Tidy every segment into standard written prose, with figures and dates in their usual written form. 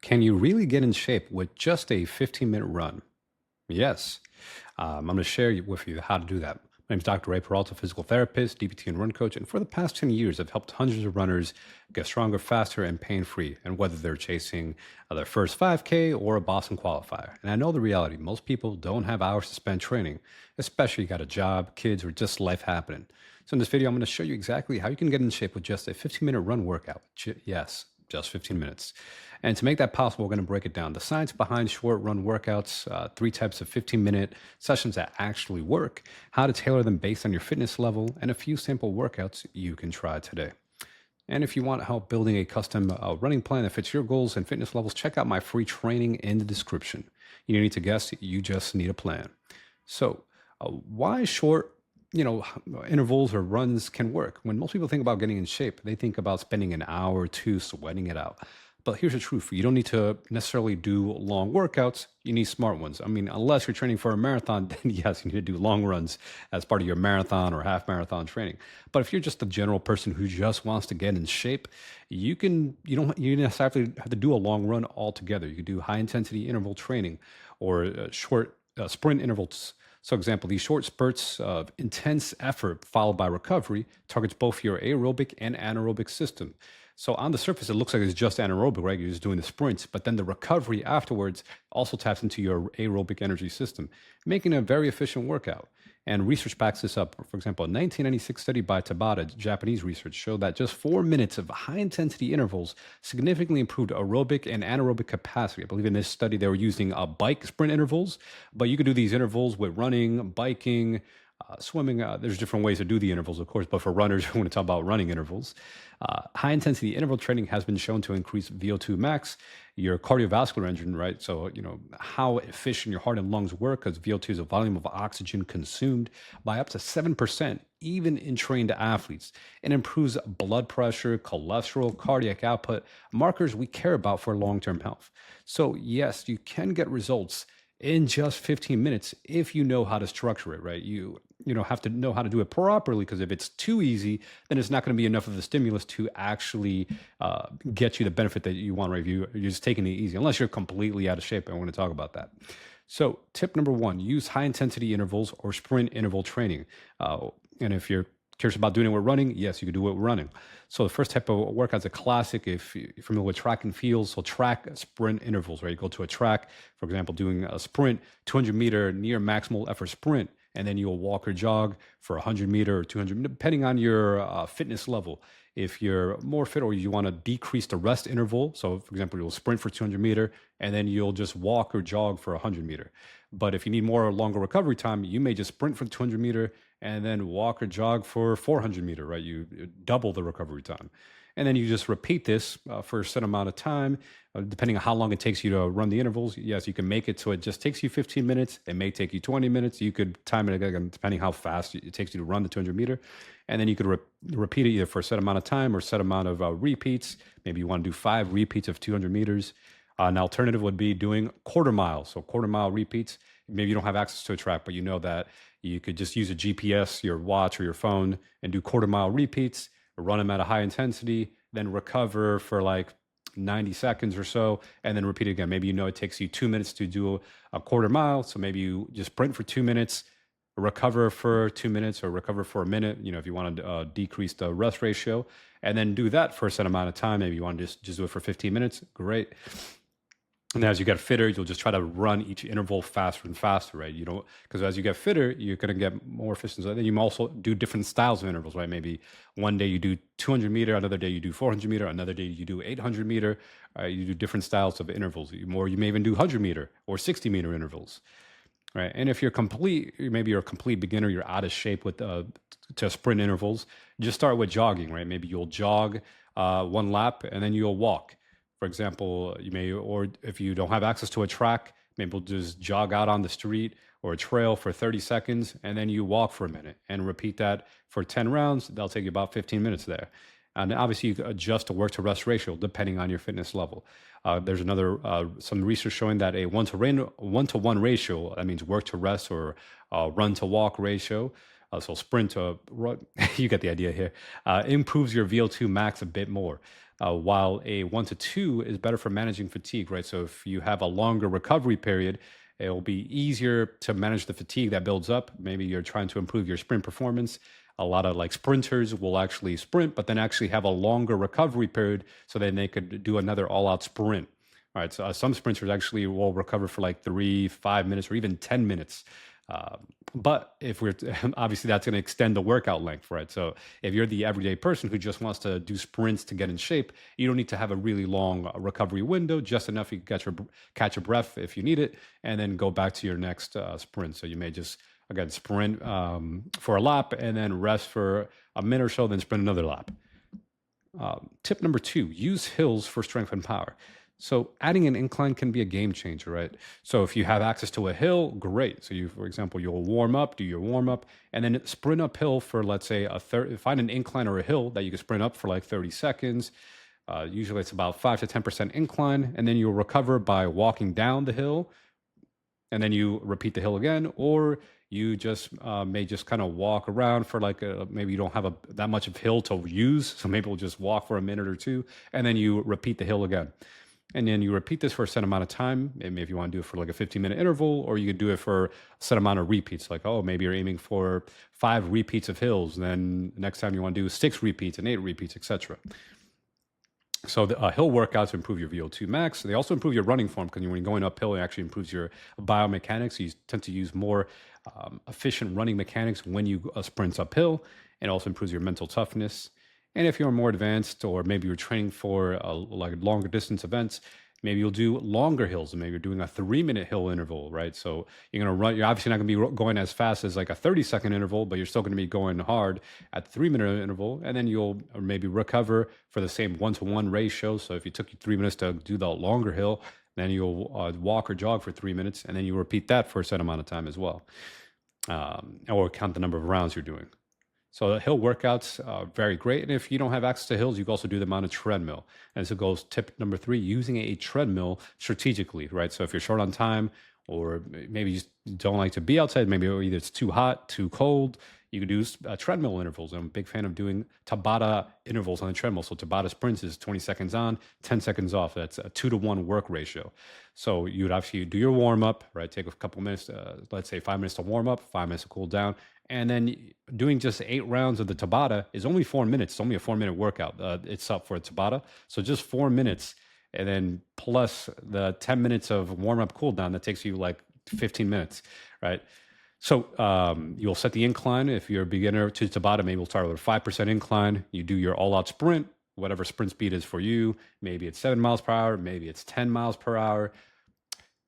Can you really get in shape with just a 15-minute run? Yes. I'm going to share with you how to do that. My name is Dr. Peralta, physical therapist, DPT and Run Coach, and for the past 10 years, I've helped hundreds of runners get stronger, faster, and pain-free, and whether they're chasing their first 5K or a Boston qualifier. And I know the reality, most people don't have hours to spend training, especially you got a job, kids, or just life happening. So in this video, I'm going to show you exactly how you can get in shape with just a 15-minute run workout. Yes, just 15 minutes. And to make that possible, we're going to break it down. The science behind short run workouts, 3 types of 15-minute sessions that actually work, how to tailor them based on your fitness level, and a few simple workouts you can try today. And if you want help building a custom running plan that fits your goals and fitness levels, check out my free training in the description. You don't need to guess, you just need a plan. So why short intervals or runs can work? When most people think about getting in shape, they think about spending an hour or two sweating it out. But here's the truth. You don't need to necessarily do long workouts. You need smart ones. I mean, unless you're training for a marathon, then yes, you need to do long runs as part of your marathon or half marathon training. But if you're just a general person who just wants to get in shape, you don't necessarily have to do a long run altogether. You can do high intensity interval training or short sprint intervals. So example, these short spurts of intense effort followed by recovery targets both your aerobic and anaerobic system. So on the surface, it looks like it's just anaerobic, right? You're just doing the sprints, but then the recovery afterwards also taps into your aerobic energy system, making a very efficient workout. And research backs this up. For example, a 1996 study by Tabatas, Japanese research, showed that just 4 minutes of high-intensity intervals significantly improved aerobic and anaerobic capacity. I believe in this study, they were using bike sprint intervals, but you could do these intervals with running, biking, swimming. There's different ways to do the intervals, of course, but for runners, we want to talk about running intervals. High intensity interval training has been shown to increase VO2 max, your cardiovascular engine, right? So, how efficient your heart and lungs work, because VO2 is a volume of oxygen consumed, by up to 7%, even in trained athletes. It improves blood pressure, cholesterol, cardiac output, markers we care about for long-term health. So yes, you can get results in just 15 minutes if you know how to structure it, right? You know have to know how to do it properly, because if it's too easy, then it's not going to be enough of the stimulus to actually get you the benefit that you want, right? If you're just taking it easy, unless you're completely out of shape. I want to talk about that. So tip number one, use high intensity intervals or sprint interval training. And if you're curious about doing it with running, yes, you can do it with running. So the first type of workout's a classic if you're familiar with track and field. So track sprint intervals, right? You go to a track, for example, doing a sprint, 200-meter near maximal effort sprint, and then you'll walk or jog for 100-meter or 200, depending on your fitness level. If you're more fit or you want to decrease the rest interval, so for example, you'll sprint for 200-meter and then you'll just walk or jog for 100-meter. But if you need more or longer recovery time, you may just sprint for 200-meter and then walk or jog for 400-meter, right? You double the recovery time. And then you just repeat this for a set amount of time, depending on how long it takes you to run the intervals. Yes, you can make it so it just takes you 15 minutes. It may take you 20 minutes. You could time it again, depending how fast it takes you to run the 200-meter. And then you could repeat it either for a set amount of time or set amount of repeats. Maybe you want to do 5 repeats of 200 meters. An alternative would be doing quarter mile. So quarter mile repeats. Maybe you don't have access to a track, but you know that you could just use a GPS, your watch or your phone, and do quarter mile repeats, run them at a high intensity, then recover for like 90 seconds or so, and then repeat it again. Maybe it takes you 2 minutes to do a quarter mile. So maybe you just sprint for 2 minutes, recover for 2 minutes, or recover for a minute, if you want to decrease the rest ratio, and then do that for a set amount of time. Maybe you want to just do it for 15 minutes. Great. And as you get fitter, you'll just try to run each interval faster and faster, right? Because as you get fitter, you're going to get more efficient. So then you also do different styles of intervals, right? Maybe one day you do 200-meter, another day you do 400-meter, another day you do 800-meter. You do different styles of intervals. You may even do 100-meter or 60-meter intervals, right? And if maybe you're a complete beginner, you're out of shape with to sprint intervals, just start with jogging, right? Maybe you'll jog 1 lap and then you'll walk. For example, or if you don't have access to a track, maybe we'll just jog out on the street or a trail for 30 seconds, and then you walk for a minute and repeat that for 10 rounds. That'll take you about 15 minutes there. And obviously you can adjust the work to rest ratio depending on your fitness level. There's some research showing that a 1-to-1 ratio, that means work to rest or run to walk ratio, so sprint to run, you get the idea here, improves your VO2 max a bit more. while a 1 to 2 is better for managing fatigue, right? So if you have a longer recovery period, it will be easier to manage the fatigue that builds up. Maybe you're trying to improve your sprint performance. A lot of like sprinters will actually sprint, but then actually have a longer recovery period so then they could do another all out sprint. All right. So some sprinters actually will recover for like 3, 5 minutes, or even 10 minutes. But if we're obviously that's going to extend the workout length, right? So if you're the everyday person who just wants to do sprints to get in shape, you don't need to have a really long recovery window, just enough you can catch your breath if you need it, and then go back to your next sprint. So you may just again sprint for a lap and then rest for a minute or so, then sprint another lap. Tip number 2: use hills for strength and power. So adding an incline can be a game changer, right? So if you have access to a hill, great. So you, for example, you'll warm up, do your warm up, and then sprint uphill for, let's say, find an incline or a hill that you can sprint up for like 30 seconds. Usually it's about 5 to 10% incline, and then you'll recover by walking down the hill, and then you repeat the hill again, or you just may just kind of walk around for like maybe you don't have that much of hill to use, so maybe we'll just walk for a minute or two, and then you repeat the hill again. And then you repeat this for a set amount of time. Maybe if you want to do it for like a 15-minute interval, or you could do it for a set amount of repeats. Like, oh, maybe you're aiming for 5 repeats of hills. Then next time you want to do 6 repeats and 8 repeats, etc. So the hill workouts improve your VO2 max. They also improve your running form, because when you're going uphill, it actually improves your biomechanics. You tend to use more efficient running mechanics when you sprint uphill, and also improves your mental toughness. And if you're more advanced, or maybe you're training for like longer distance events, maybe you'll do longer hills. Maybe you're doing a 3-minute hill interval, right? So you're going to run, you're obviously not going to be going as fast as like a 30-second interval, but you're still going to be going hard at the 3-minute interval. And then you'll maybe recover for the same 1-to-1 ratio. So if you took you 3 minutes to do the longer hill, then you'll walk or jog for 3 minutes, and then you repeat that for a set amount of time as well. Or count the number of rounds you're doing. So the hill workouts are very great. And if you don't have access to hills, you can also do them on a treadmill. And so goes tip number 3, using a treadmill strategically, right? So if you're short on time, or maybe you just don't like to be outside, maybe either it's too hot, too cold, you can do treadmill intervals. I'm a big fan of doing Tabata intervals on the treadmill. So Tabata sprints is 20 seconds on, 10 seconds off. That's a 2-to-1 work ratio. So you would actually do your warm up, right? Take a couple minutes, let's say 5 minutes to warm up, 5 minutes to cool down. And then doing just 8 rounds of the Tabata is only 4 minutes. It's only a 4-minute workout. It's up for a Tabata. So just 4 minutes, and then plus the 10 minutes of warm up cool down, that takes you like 15 minutes, right? So you'll set the incline. If you're a beginner to Tabata, maybe we'll start with a 5% incline. You do your all out sprint, whatever sprint speed is for you. Maybe it's 7 miles per hour, maybe it's 10 miles per hour.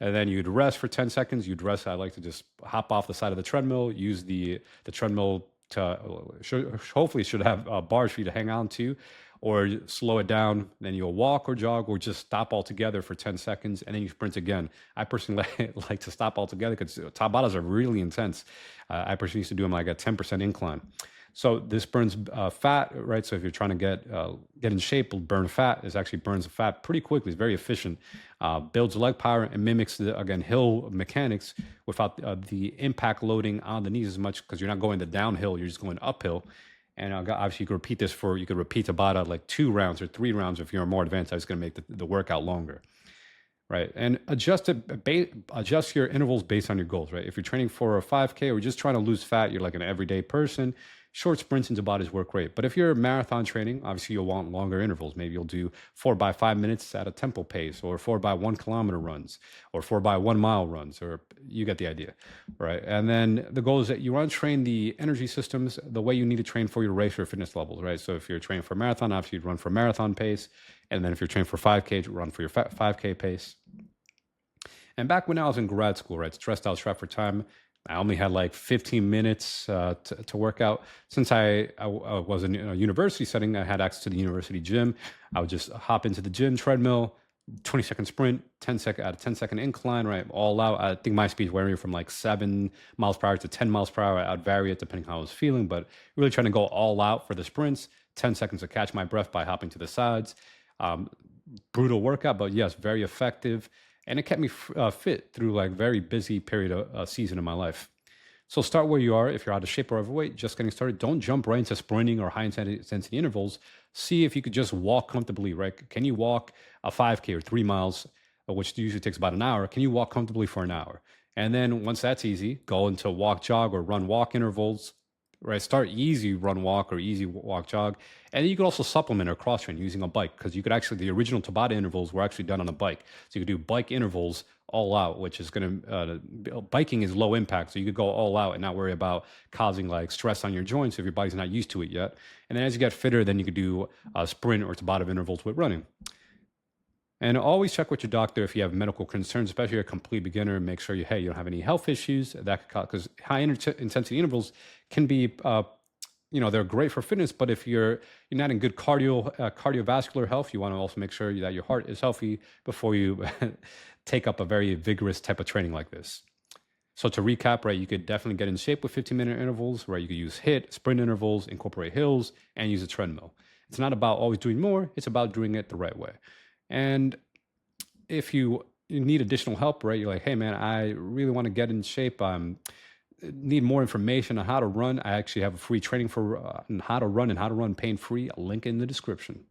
And then you'd rest for 10 seconds. You'd rest. I like to just hop off the side of the treadmill, use the treadmill to hopefully should have bars for you to hang on to, or slow it down. Then you'll walk or jog, or just stop altogether for 10 seconds, and then you sprint again. I personally like to stop altogether because Tabatas are really intense. I personally used to do them like a 10% incline. So this burns fat, right? So if you're trying to get in shape, burn fat. This actually burns the fat pretty quickly. It's very efficient. Builds leg power and mimics again hill mechanics without the impact loading on the knees as much, because you're not going the downhill. You're just going uphill. And obviously you could repeat this you could repeat Tabata like 2 rounds or 3 rounds if you're more advanced. I was going to make the workout longer. Right. And adjust your intervals based on your goals, right? If you're training for a 5K or just trying to lose fat, you're like an everyday person, short sprints and Tabatas work great. But if you're marathon training, obviously you'll want longer intervals. Maybe you'll do 4 by 5 minutes at a tempo pace, or 4 by 1 kilometer runs, or 4 by 1 mile runs, or you get the idea, right? And then the goal is that you want to train the energy systems the way you need to train for your race or fitness levels, right? So if you're training for marathon, obviously you'd run for marathon pace. And then if you're training for 5K, run for your 5K pace. And back when I was in grad school, right, stressed out, strapped for time, I only had like 15 minutes to work out. Since I was in a university setting, I had access to the university gym. I would just hop into the gym treadmill, 20-second sprint, 10-second incline, right, all out. I think my speed varying from like 7 miles per hour to 10 miles per hour. I'd vary it depending how I was feeling, but really trying to go all out for the sprints, 10 seconds to catch my breath by hopping to the sides. Brutal workout, but yes, very effective. And it kept me fit through like very busy period of season in my life. So start where you are. If you're out of shape or overweight, just getting started, don't jump right into sprinting or high intensity intervals. see if you could just walk comfortably, right? Can you walk a 5K or 3 miles, which usually takes about an hour? Can you walk comfortably for an hour? And then once that's easy, go into walk, jog, or run, walk intervals, right? Start easy run, walk, or easy walk, jog. And then you could also supplement or cross train using a bike, because you could actually, the original Tabata intervals were actually done on a bike. So you could do bike intervals all out, which is going to, biking is low impact. So you could go all out and not worry about causing like stress on your joints if your body's not used to it yet. And then as you get fitter, then you could do sprint or Tabata intervals with running. And always check with your doctor if you have medical concerns, especially if you're a complete beginner. Make sure you don't have any health issues that could cause, because high intensity intervals can be, they're great for fitness, but if you're not in good cardiovascular health, you want to also make sure that your heart is healthy before you take up a very vigorous type of training like this. So to recap, right, you could definitely get in shape with 15-minute intervals, right? You could use HIIT, sprint intervals, incorporate hills, and use a treadmill. It's not about always doing more. It's about doing it the right way. And if you need additional help, right, you're like, hey, man, I really want to get in shape. Need more information on how to run. I actually have a free training for how to run and how to run pain-free. A link in the description.